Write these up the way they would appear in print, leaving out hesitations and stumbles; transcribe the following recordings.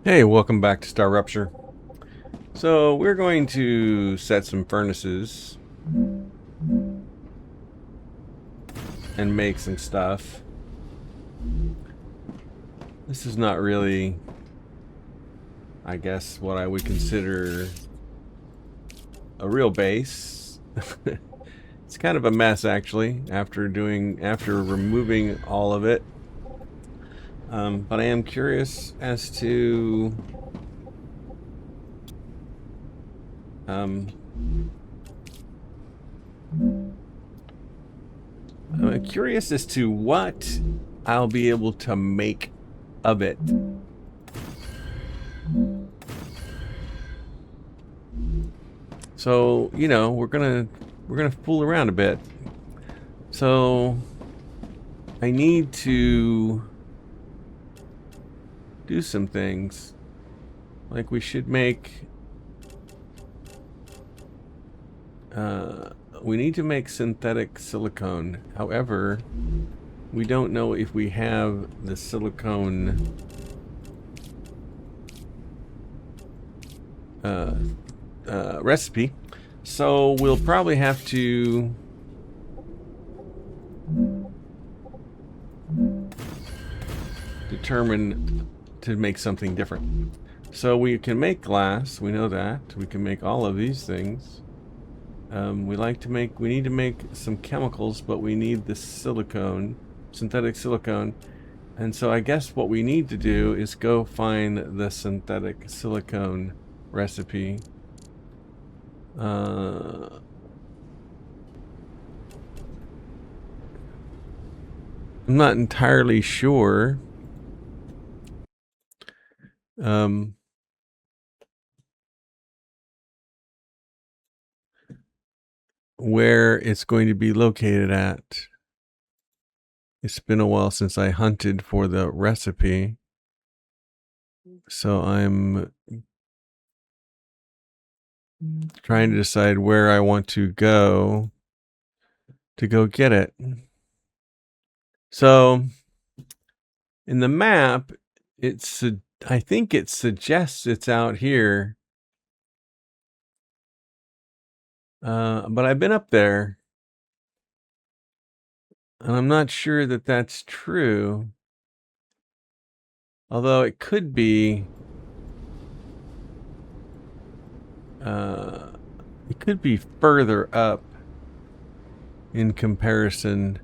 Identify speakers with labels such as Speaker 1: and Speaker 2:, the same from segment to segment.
Speaker 1: Hey, welcome back to Star Rupture. So we're going to set some furnaces and make some stuff. This is not really, I guess, what I would consider a real base. It's kind of a mess, actually, after removing all of it. But I am curious as to I'm curious as to what I'll be able to make of it. So, we're gonna fool around a bit. So I need to do some things. Like we should make we need to make synthetic silicone. However, we don't know if we have the silicone recipe. So we'll probably have to determine to make something different. So we can make glass, we know that. We can make all of these things. We need to make some chemicals, but we need the silicone, synthetic silicone. And so I guess what we need to do is go find the synthetic silicone recipe. I'm not entirely sure. Where it's going to be located at. It's been a while since I hunted for the recipe, so I'm trying to decide where I want to go get it. So in the map, I think it suggests it's out here. But I've been up there, and I'm not sure that that's true. Although it could be. It could be further up in comparison.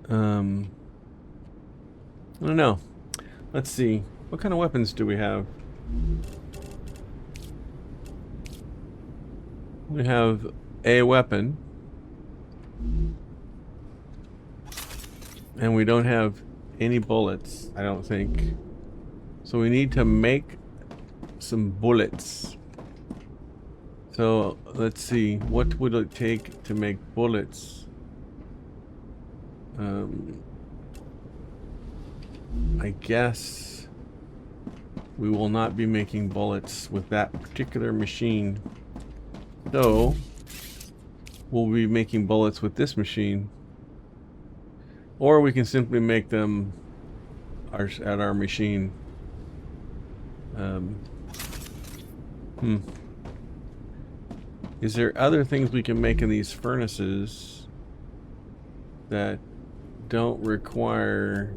Speaker 1: I don't know. Let's see. What kind of weapons do we have? We have a weapon. And we don't have any bullets, I don't think. So we need to make some bullets. So let's see. What would it take to make bullets? I guess we will not be making bullets with that particular machine. So we'll be making bullets with this machine. Or we can simply make them at our machine. Is there other things we can make in these furnaces that don't require...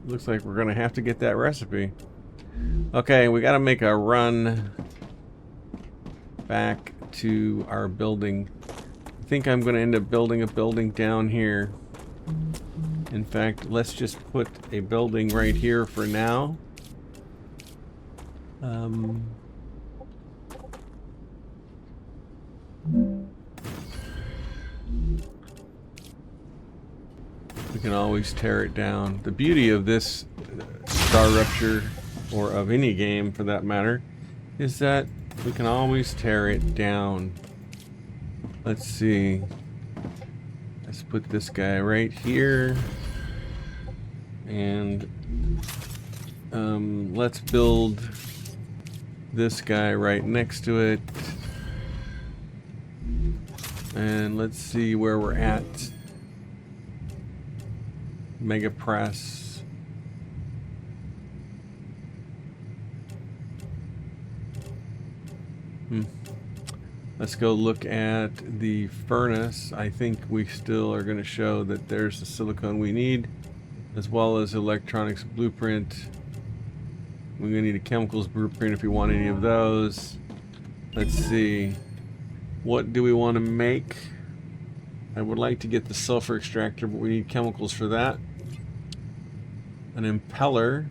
Speaker 1: Looks like we're gonna have to get that recipe. Okay, we gotta make a run back to our building. I think I'm gonna end up building a building down here. In fact, let's just put a building right here for now. We can always tear it down. The beauty of this Star Rupture, or of any game for that matter, is that we can always tear it down. Let's see. Let's put this guy right here. And let's build this guy right next to it. And let's see where we're at. Mega press. Let's go look at the furnace. I think we still are going to show that there's the silicone we need, as well as electronics blueprint. We're going to need a chemicals blueprint if you want any of those. Let's see. What do we want to make? I would like to get the sulfur extractor, but we need chemicals for that. An impeller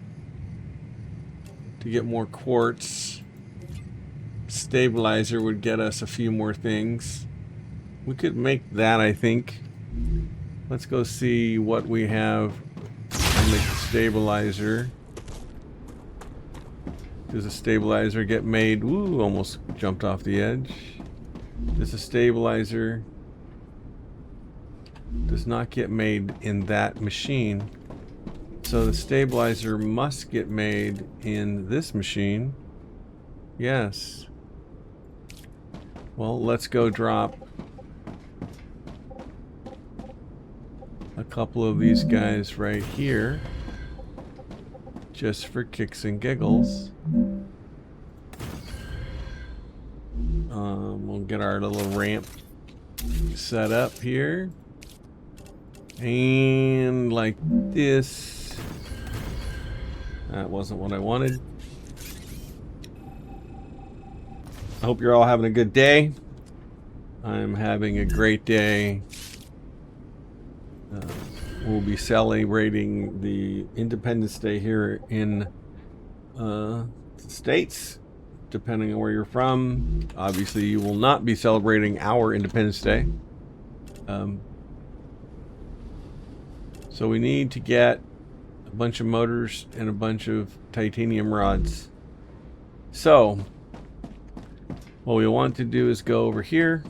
Speaker 1: to get more quartz. Stabilizer would get us a few more things. We could make that, I think. Let's go see what we have to make the stabilizer. Does a stabilizer get made? Ooh, almost jumped off the edge. Does a stabilizer does not get made in that machine. So the stabilizer must get made in this machine. Yes. Well, let's go drop a couple of these guys right here, just for kicks and giggles. We'll get our little ramp set up here. And like this. That wasn't what I wanted. I hope you're all having a good day. I'm having a great day. We'll be celebrating the Independence Day here in the States, depending on where you're from. Obviously, you will not be celebrating our Independence Day. So we need to get a bunch of motors and a bunch of titanium rods. So what we want to do is go over here.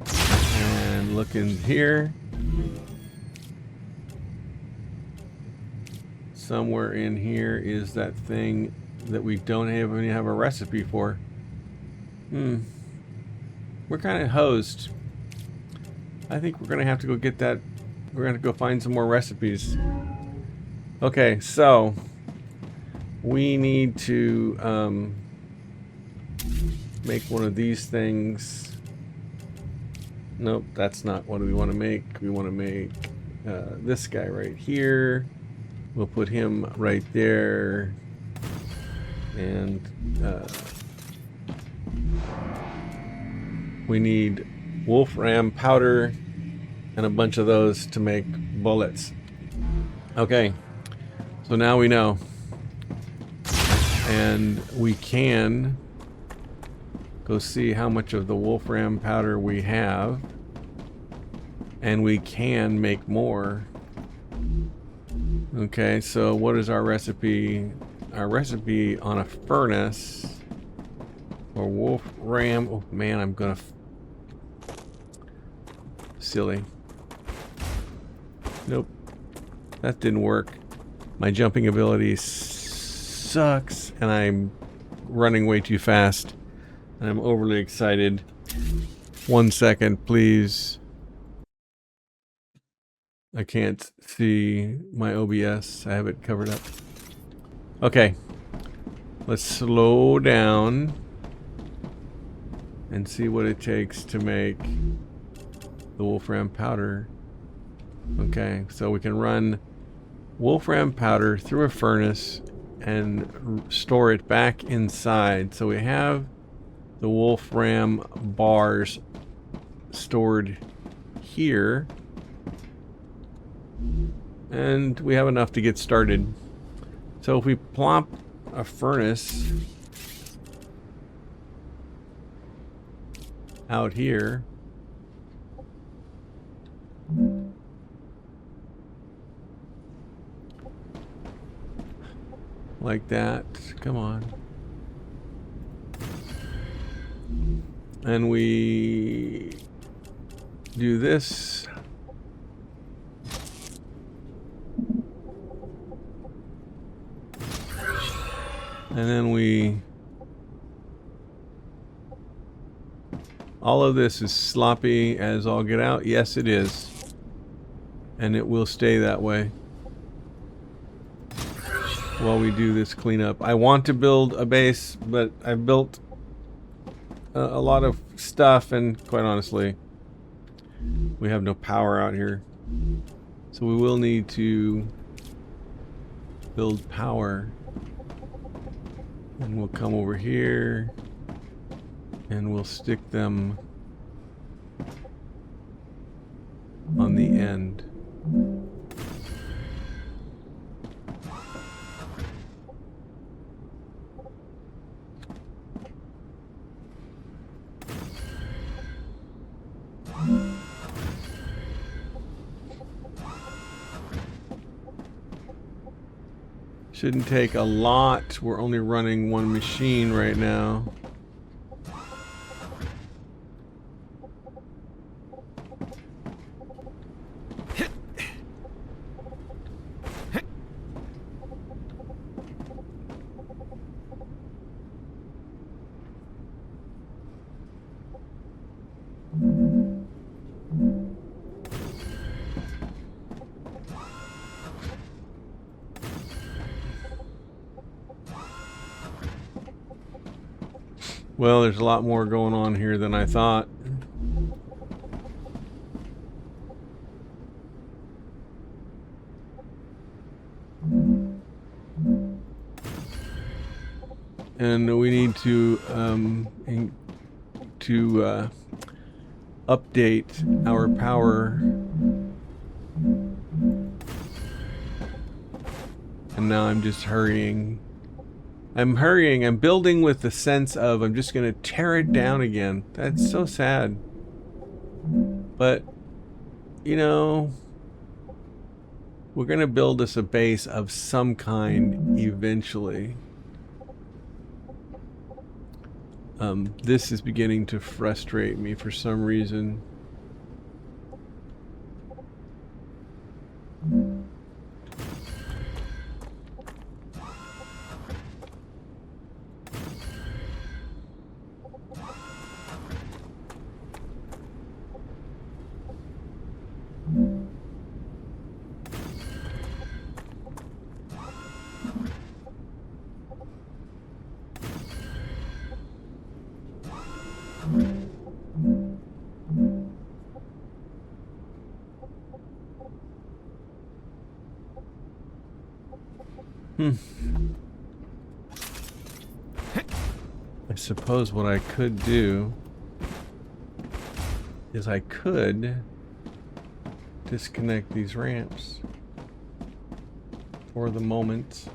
Speaker 1: And look in here. Somewhere in here is that thing that we don't even have a recipe for. We're kind of hosed. I think we're gonna have to go get that. We're gonna go find some more recipes. Okay, so we need to make one of these things. Nope, that's not what we want to make. We want to make this guy right here. We'll put him right there. And we need wolfram powder and a bunch of those to make bullets. Okay, so now we know. And we can go see how much of the wolfram powder we have. And we can make more. Okay, so what is our recipe? Our recipe on a furnace for wolfram. Oh man, I'm gonna silly. Nope, that didn't work. My jumping ability sucks, and I'm running way too fast. And I'm overly excited. 1 second, please. I can't see my OBS. I have it covered up. Okay. Let's slow down and see what it takes to make the wolfram powder. Okay, so we can run wolfram powder through a furnace and store it back inside. So we have the wolfram bars stored here. And we have enough to get started. So if we plop a furnace out here, like that, come on, and we do this. And then we... all of this is sloppy as all get out. Yes, it is. And it will stay that way. while we do this cleanup. I want to build a base, but I've built a lot of stuff, and quite honestly, we have no power out here. So we will need to build power. And we'll come over here and we'll stick them on the end. Shouldn't take a lot. We're only running one machine right now. Well, there's a lot more going on here than I thought. And we need to update our power. And now I'm just hurrying. I'm building with the sense of I'm just going to tear it down again. That's so sad. But, you know, we're going to build us a base of some kind eventually. This is beginning to frustrate me for some reason. I suppose what I could do is I could disconnect these ramps for the moment.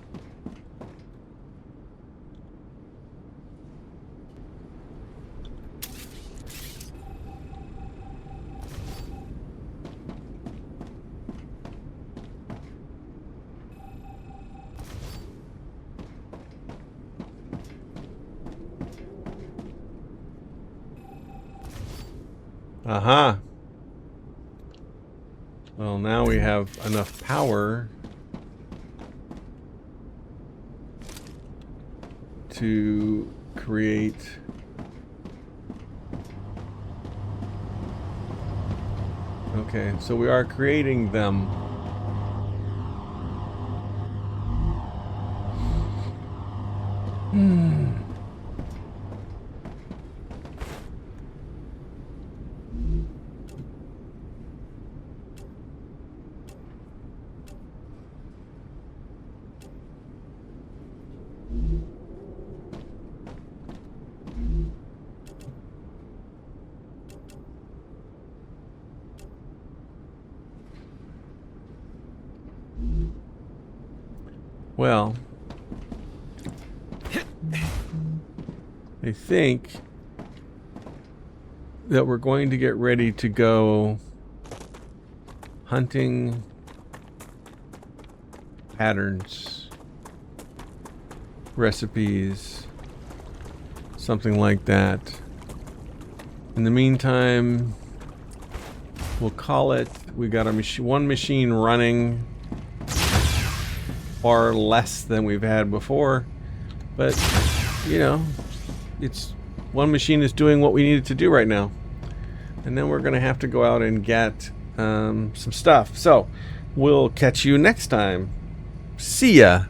Speaker 1: Aha. Well, now we have enough power to create okay, so we are creating them. Well, I think that we're going to get ready to go hunting patterns, recipes, something like that. In the meantime, we'll call it, we got one machine running, far less than we've had before, but you know, it's one machine is doing what we needed to do right now, and then we're gonna have to go out and get some stuff. So we'll catch you next time. See ya.